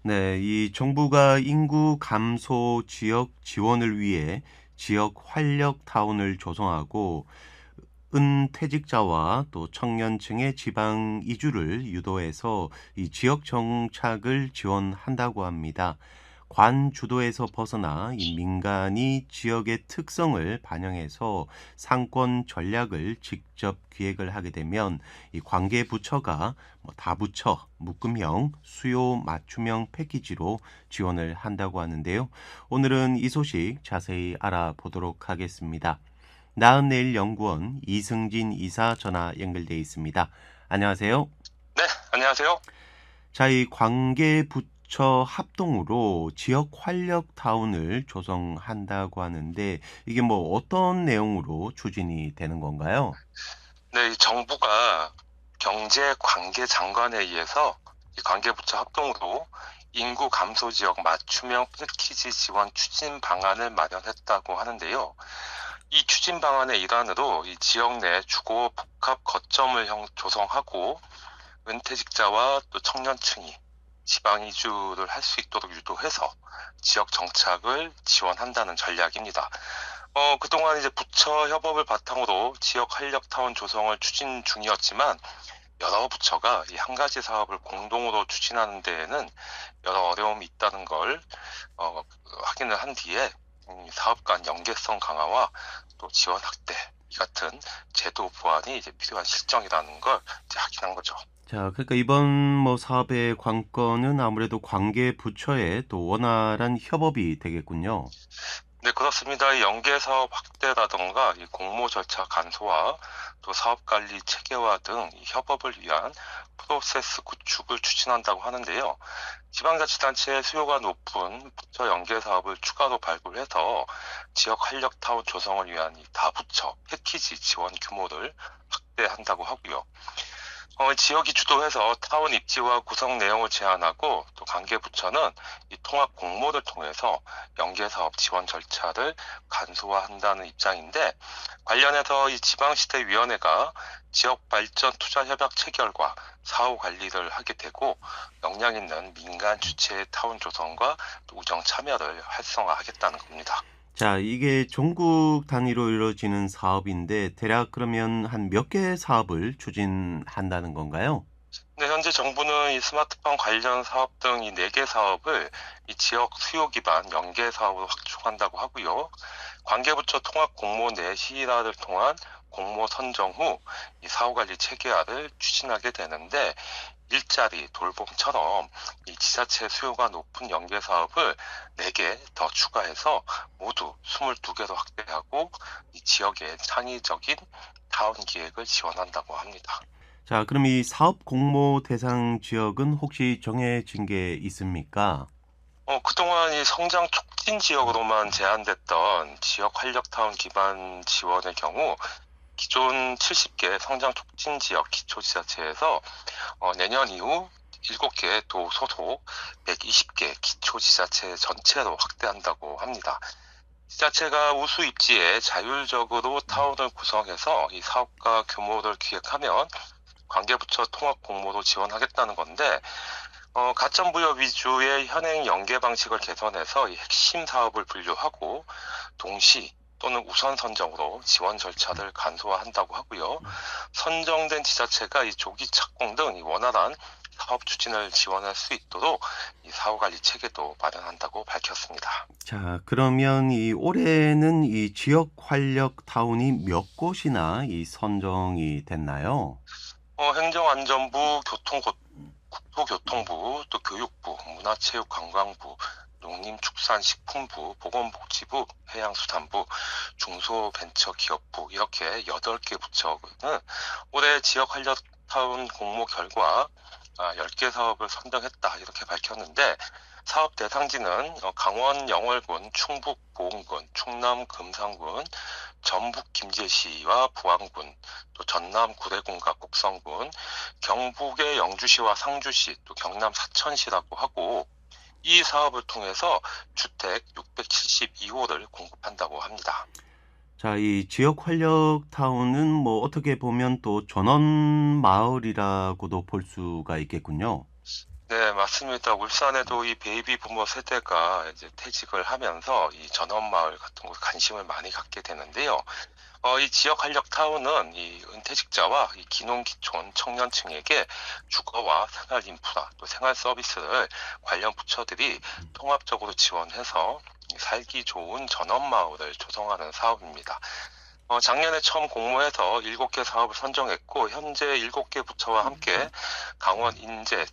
네, 이 정부가 인구 감소 지역 지원을 위해 지역 활력 타운을 조성하고 은퇴직자와 또 청년층의 지방 이주를 유도해서 이 지역 정착을 지원한다고 합니다. 관 주도에서 벗어나 이 민간이 지역의 특성을 반영해서 상권 전략을 직접 기획을 하게 되면 이 관계 부처가 뭐 다부처, 묶음형, 수요 맞춤형 패키지로 지원을 한다고 하는데요. 오늘은 이 소식 자세히 알아보도록 하겠습니다. 나은내일연구원 이승진 이사 전화 연결돼 있습니다. 안녕하세요. 네, 안녕하세요. 자, 이 관계부처 합동으로 지역 활력 타운을 조성한다고 하는데 이게 뭐 어떤 내용으로 추진이 되는 건가요? 네, 이 정부가 경제관계장관에 의해서 이 관계부처 합동으로 인구 감소 지역 맞춤형 패키지 지원 추진 방안을 마련했다고 하는데요. 이 추진 방안의 일환으로 이 지역 내 주거 복합 거점을 조성하고 은퇴직자와 또 청년층이 지방 이주를 할 수 있도록 유도해서 지역 정착을 지원한다는 전략입니다. 그동안 이제 부처 협업을 바탕으로 지역 활력타운 조성을 추진 중이었지만 여러 부처가 이 한 가지 사업을 공동으로 추진하는 데에는 여러 어려움이 있다는 걸 확인을 한 뒤에 사업 간 연계성 강화와 또 지원 확대 이 같은 제도 보완이 이제 필요한 실정이라는 걸 이제 확인한 거죠. 자, 그러니까 이번 뭐 사업의 관건은 아무래도 관계 부처의 또 원활한 협업이 되겠군요. 네, 그렇습니다. 이 연계 사업 확대라던가 이 공모 절차 간소화, 또 사업 관리 체계화 등 이 협업을 위한 프로세스 구축을 추진한다고 하는데요. 지방자치단체의 수요가 높은 부처 연계 사업을 추가로 발굴해서 지역 활력 타운 조성을 위한 이 다부처 패키지 지원 규모를 확대한다고 하고요. 지역이 주도해서 타운 입지와 구성 내용을 제안하고 또 관계부처는 이 통합 공모를 통해서 연계사업 지원 절차를 간소화한다는 입장인데 관련해서 이 지방시대위원회가 지역 발전 투자 협약 체결과 사후 관리를 하게 되고 역량 있는 민간 주체의 타운 조성과 또 우정 참여를 활성화하겠다는 겁니다. 자, 이게 전국 단위로 이루어지는 사업인데 대략 그러면 한 몇 개 사업을 추진한다는 건가요? 네, 현재 정부는 이 스마트폰 관련 사업 등 이 4개 사업을 이 지역 수요 기반 연계 사업으로 확충한다고 하고요. 관계부처 통합 공모 내 시의라를 통한 공모 선정 후 이 사후 관리 체계화를 추진하게 되는데 일자리, 돌봄처럼 이 지자체 수요가 높은 연계 사업을 4개 더 추가해서 모두 22개로 확대하고 이 지역의 창의적인 타운 기획을 지원한다고 합니다. 자, 그럼 이 사업 공모 대상 지역은 혹시 정해진 게 있습니까? 그동안 이 성장 촉진 지역으로만 제한됐던 지역 활력타운 기반 지원의 경우 기존 70개 성장 촉진 지역 기초지자체에서 내년 이후 7개 도 소속 120개 기초지자체 전체로 확대한다고 합니다. 지자체가 우수 입지에 자율적으로 타운을 구성해서 이 사업과 규모를 기획하면 관계부처 통합 공모도 지원하겠다는 건데 가점부여 위주의 현행 연계 방식을 개선해서 이 핵심 사업을 분류하고 동시 또는 우선 선정으로 지원 절차를 간소화한다고 하고요. 선정된 지자체가 이 조기 착공 등 이 원활한 사업 추진을 지원할 수 있도록 이 사후 관리 체계도 마련한다고 밝혔습니다. 자, 그러면 이 올해는 이 지역 활력 타운이 몇 곳이나 이 선정이 됐나요? 행정안전부, 국토교통부, 또 교육부, 문화체육관광부, 농림축산식품부, 보건복지부, 해양수산부, 중소벤처기업부 이렇게 8개 부처는 올해 지역 활력타운 공모 결과 10개 사업을 선정했다 이렇게 밝혔는데 사업 대상지는 강원 영월군, 충북 보은군, 충남 금산군, 전북 김제시와 부안군, 또 전남 구례군과 곡성군, 경북의 영주시와 상주시, 또 경남 사천시라고 하고 이 사업을 통해서 주택 672호를 공급한다고 합니다. 자, 이 지역 활력 타운은 뭐 어떻게 보면 또 전원 마을이라고도 볼 수가 있겠군요. 네, 맞습니다. 울산에도 이 베이비 부모 세대가 이제 퇴직을 하면서 이 전원마을 같은 곳 관심을 많이 갖게 되는데요. 이 지역 활력 타운은 이 은퇴직자와 이 기농기촌 청년층에게 주거와 생활 인프라 또 생활 서비스를 관련 부처들이 통합적으로 지원해서 이 살기 좋은 전원마을을 조성하는 사업입니다. 작년에 처음 공모해서 7개 사업을 선정했고 현재 7개 부처와 함께 강원 인제,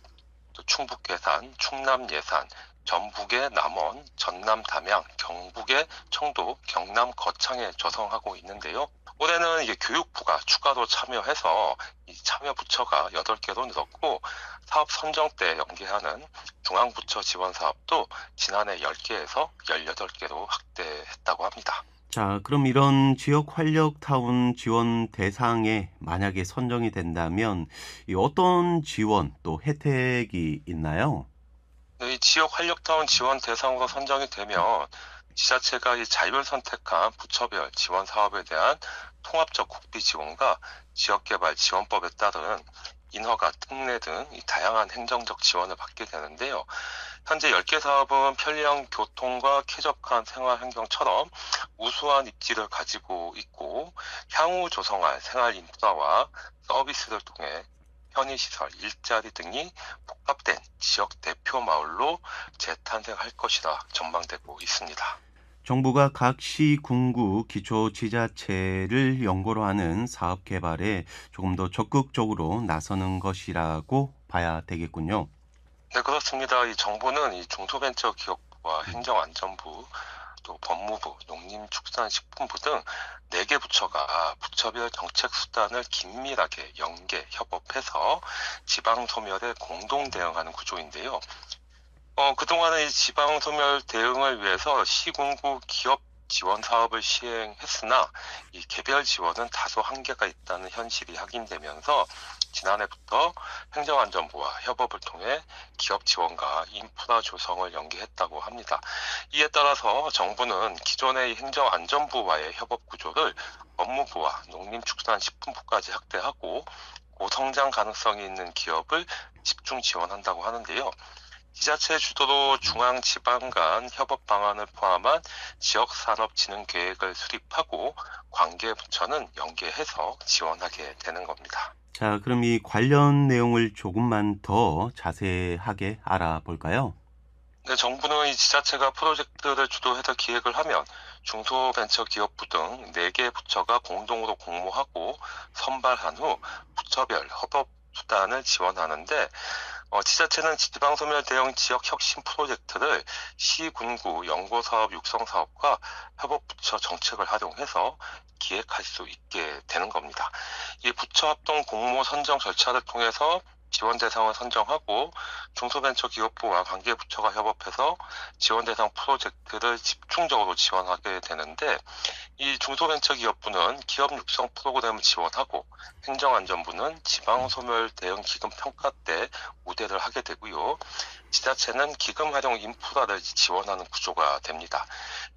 또 충북 예산, 충남 예산, 전북의 남원, 전남 담양, 경북의 청도, 경남 거창에 조성하고 있는데요. 올해는 이게 교육부가 추가로 참여해서 이 참여 부처가 8개로 늘었고 사업 선정 때 연계하는 중앙부처 지원 사업도 지난해 10개에서 18개로 확대했다고 합니다. 자, 그럼 이런 지역 활력 타운 지원 대상에 만약에 선정이 된다면 이 어떤 지원 또 혜택이 있나요? 네, 이 지역 활력타운 지원 대상으로 선정이 되면 지자체가 이 자율 선택한 부처별 지원 사업에 대한 통합적 국비 지원과 지역개발 지원법에 따른 인허가, 특례 등 이 다양한 행정적 지원을 받게 되는데요. 현재 10개 사업은 편리한 교통과 쾌적한 생활 환경처럼 우수한 입지를 가지고 있고 향후 조성할 생활 인프라와 서비스를 통해 편의시설, 일자리 등이 복합된 지역 대표 마을로 재탄생할 것이라 전망되고 있습니다. 정부가 각 시, 군구, 기초지자체를 연고로 하는 사업 개발에 조금 더 적극적으로 나서는 것이라고 봐야 되겠군요. 네, 그렇습니다. 이 정부는 이 중소벤처기업부와 행정안전부, 또 법무부, 농림축산식품부 등 4개 부처가 부처별 정책 수단을 긴밀하게 연계, 협업해서 지방 소멸에 공동 대응하는 구조인데요. 그동안은 이 지방 소멸 대응을 위해서 시군구 기업 지원 사업을 시행했으나 이 개별 지원은 다소 한계가 있다는 현실이 확인되면서 지난해부터 행정안전부와 협업을 통해 기업 지원과 인프라 조성을 연계했다고 합니다. 이에 따라서 정부는 기존의 행정안전부와의 협업 구조를 법무부와 농림축산식품부까지 확대하고 고성장 가능성이 있는 기업을 집중 지원한다고 하는데요. 지자체 주도로 중앙 지방 간 협업 방안을 포함한 지역산업진흥 계획을 수립하고 관계 부처는 연계해서 지원하게 되는 겁니다. 자, 그럼 이 관련 내용을 조금만 더 자세하게 알아볼까요? 네, 정부는 이 지자체가 프로젝트를 주도해서 기획을 하면 중소벤처기업부 등 4개 부처가 공동으로 공모하고 선발한 후 부처별 협업 수단을 지원하는데 지자체는 지방소멸 대응 지역 혁신 프로젝트를 시, 군구, 연구사업 육성사업과 협업부처 정책을 활용해서 기획할 수 있게 되는 겁니다. 이 부처 합동 공모 선정 절차를 통해서 지원 대상을 선정하고 중소벤처기업부와 관계부처가 협업해서 지원 대상 프로젝트를 집중적으로 지원하게 되는데 이 중소벤처기업부는 기업 육성 프로그램을 지원하고 행정안전부는 지방소멸 대응 기금 평가 때 우대를 하게 되고요. 지자체는 기금 활용 인프라를 지원하는 구조가 됩니다.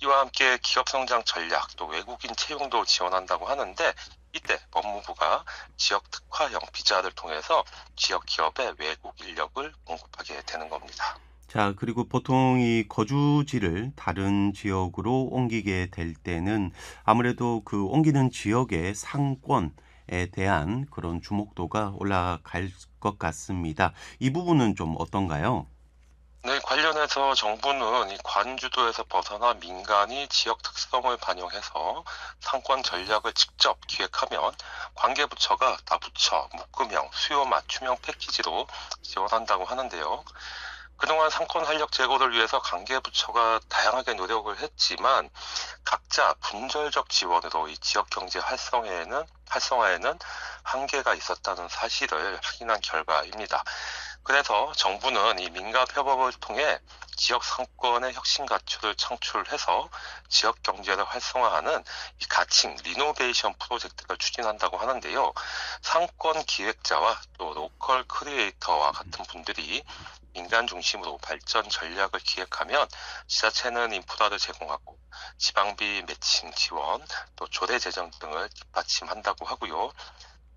이와 함께 기업 성장 전략 또 외국인 채용도 지원한다고 하는데 이때 법무부가 지역 특화형 비자를 통해서 지역 기업에 외국 인력을 공급하게 되는 겁니다. 자, 그리고 보통 이 거주지를 다른 지역으로 옮기게 될 때는 아무래도 그 옮기는 지역의 상권에 대한 그런 주목도가 올라갈 것 같습니다. 이 부분은 좀 어떤가요? 네, 관련해서 정부는 이 관주도에서 벗어나 민간이 지역 특성을 반영해서 상권 전략을 직접 기획하면 관계부처가 다부처, 묶음형, 수요 맞춤형 패키지로 지원한다고 하는데요. 그동안 상권 활력 제고를 위해서 관계부처가 다양하게 노력을 했지만 각자 분절적 지원으로 이 지역 경제 활성화에는 한계가 있었다는 사실을 확인한 결과입니다. 그래서 정부는 이 민간 협업을 통해 지역 상권의 혁신 가치를 창출해서 지역 경제를 활성화하는 이 가칭 리노베이션 프로젝트를 추진한다고 하는데요. 상권 기획자와 또 로컬 크리에이터와 같은 분들이 민간 중심으로 발전 전략을 기획하면 지자체는 인프라를 제공하고 지방비 매칭 지원, 또 조례 제정 등을 뒷받침한다고 하고요.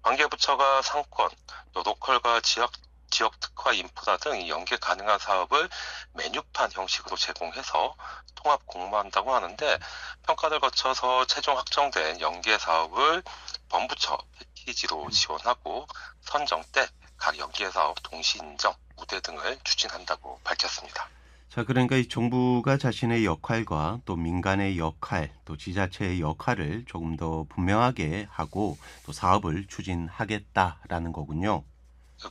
관계부처가 상권, 또 로컬과 지역 지역 특화 인프라 등 이 연계 가능한 사업을 메뉴판 형식으로 제공해서 통합 공모한다고 하는데, 평가를 거쳐서 최종 확정된 연계 사업을 범부처 패키지로 지원하고 선정 때 각 연계 사업 동시 인정, 우대 등을 추진한다고 밝혔습니다. 자, 그러니까 이 정부가 자신의 역할과 또 민간의 역할, 또 지자체의 역할을 조금 더 분명하게 하고 또 사업을 추진하겠다라는 거군요.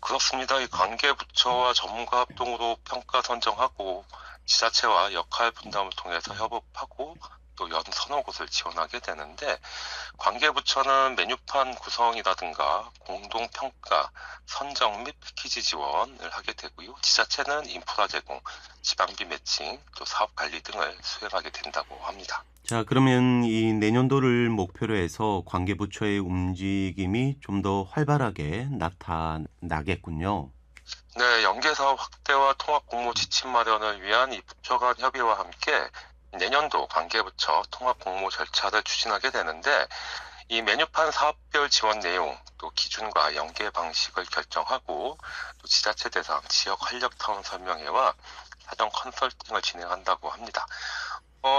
그렇습니다. 이 관계 부처와 전문가 합동으로 평가 선정하고 지자체와 역할 분담을 통해서 협업하고 또 연 서너 곳을 지원하게 되는데, 관계 부처는 메뉴판 구성이라든가 공동 평가, 선정 및 패키지 지원을 하게 되고요. 지자체는 인프라 제공, 지방비 매칭, 또 사업 관리 등을 수행하게 된다고 합니다. 자, 그러면 이 내년도를 목표로 해서 관계부처의 움직임이 좀 더 활발하게 나타나겠군요. 네, 연계사업 확대와 통합 공모 지침 마련을 위한 이 부처 간 협의와 함께 내년도 관계부처 통합 공모 절차를 추진하게 되는데, 이 메뉴판 사업별 지원 내용, 또 기준과 연계 방식을 결정하고 또 지자체 대상 지역 활력 타운 설명회와 사전 컨설팅을 진행한다고 합니다.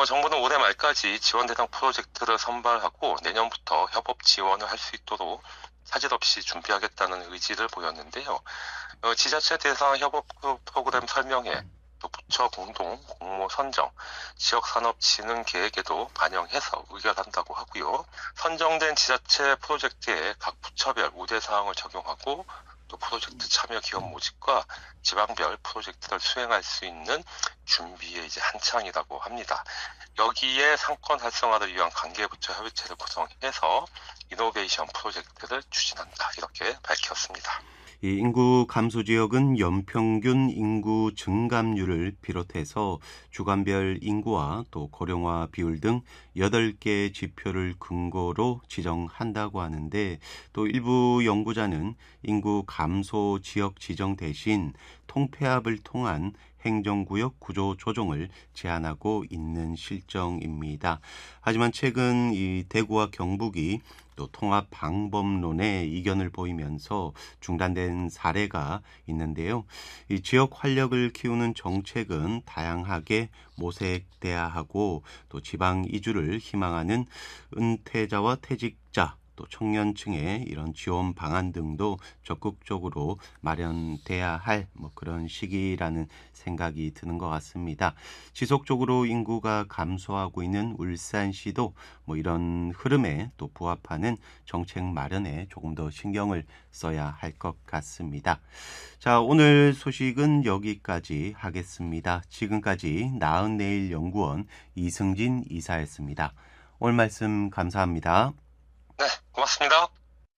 정부는 올해 말까지 지원 대상 프로젝트를 선발하고 내년부터 협업 지원을 할 수 있도록 차질 없이 준비하겠다는 의지를 보였는데요. 지자체 대상 협업 프로그램 설명회, 또 부처 공동 공모 선정, 지역산업진흥 계획에도 반영해서 의결한다고 하고요. 선정된 지자체 프로젝트에 각 부처별 우대 사항을 적용하고 또 프로젝트 참여 기업 모집과 지방별 프로젝트를 수행할 수 있는 준비에 이제 한창이라고 합니다. 여기에 상권 활성화를 위한 관계부처 협의체를 구성해서 이노베이션 프로젝트를 추진한다, 이렇게 밝혔습니다. 이 인구 감소 지역은 연평균 인구 증감률을 비롯해서 주간별 인구와 또 고령화 비율 등 8개 지표를 근거로 지정한다고 하는데, 또 일부 연구자는 인구 감소 지역 지정 대신 통폐합을 통한 행정구역 구조 조정을 제안하고 있는 실정입니다. 하지만 최근 이 대구와 경북이 또 통합 방법론에 이견을 보이면서 중단된 사례가 있는데요. 이 지역 활력을 키우는 정책은 다양하게 모색돼야 하고, 또 지방 이주를 희망하는 은퇴자와 퇴직자, 또 청년층의 이런 지원 방안 등도 적극적으로 마련돼야 할 그런 시기라는 생각이 드는 것 같습니다. 지속적으로 인구가 감소하고 있는 울산시도 이런 흐름에 또 부합하는 정책 마련에 조금 더 신경을 써야 할 것 같습니다. 자, 오늘 소식은 여기까지 하겠습니다. 지금까지 나은내일연구원 이승진 이사였습니다. 오늘 말씀 감사합니다. 네, 고맙습니다.